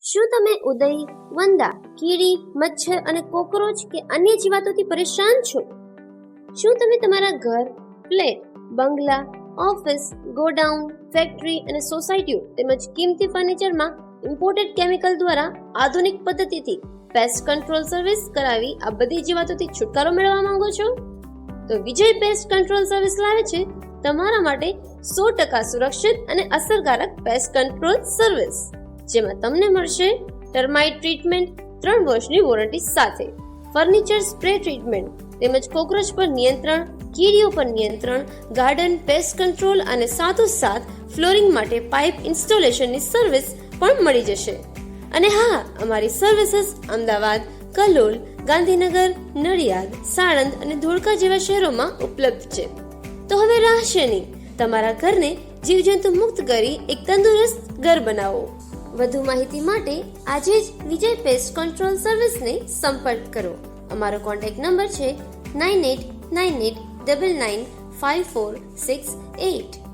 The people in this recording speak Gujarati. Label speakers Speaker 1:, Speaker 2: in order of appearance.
Speaker 1: શું તમે ઉદય, વંદા, કીડી, મચ્છર અને કોકરોચ કે અન્ય જીવાતોથી પરેશાન છો? શું તમે તમારા ઘર, ફ્લેટ, બંગલા, ઓફિસ, ગોડાઉન, ફેક્ટરી અને સોસાયટીઓ તેમજ કિંમતી ફર્નિચરમાં ઇમ્પોર્ટેડ કેમિકલ દ્વારા આધુનિક પદ્ધતિથી પેસ્ટ કંટ્રોલ સર્વિસ કરાવી આ બધી જીવાતોથી છુટકારો મેળવવા માંગો છો? તો વિજય પેસ્ટ કંટ્રોલ સર્વિસ લાવે છે તમારા માટે 100% સુરક્ષિત અને અસરકારક પેસ્ટ કંટ્રોલ સર્વિસ, જેમાં તમને મળશે ટર્માઇટ ટ્રીટમેન્ટ 3 વર્ષની વોરંટી સાથે, ફર્નિચર સ્પ્રે ટ્રીટમેન્ટ તેમજ કોકરોચ પર નિયંત્રણ, કીડીઓ પર નિયંત્રણ, ગાર્ડન પેસ્ટ કંટ્રોલ અને સાથોસાથ ફ્લોરિંગ માટે પાઇપ ઇન્સ્ટોલેશનની સર્વિસ પણ મળી જશે. અને હા, અમારી સર્વિસીસ અમદાવાદ, કલોલ, ગાંધીનગર, નડિયાદ, સાણંદ અને ધોળકા જેવા શહેરોમાં ઉપલબ્ધ છે. તો હવે રાહ શેની? તમારા ઘરને જીવજંતુ મુક્ત કરી એક તંદુરસ્ત ઘર બનાવો. વધુ માહિતી માટે આજે જ વિજય પેસ્ટ કંટ્રોલ સર્વિસને સંપર્ક કરો. અમારો કોન્ટેક્ટ નંબર છે 9898995468.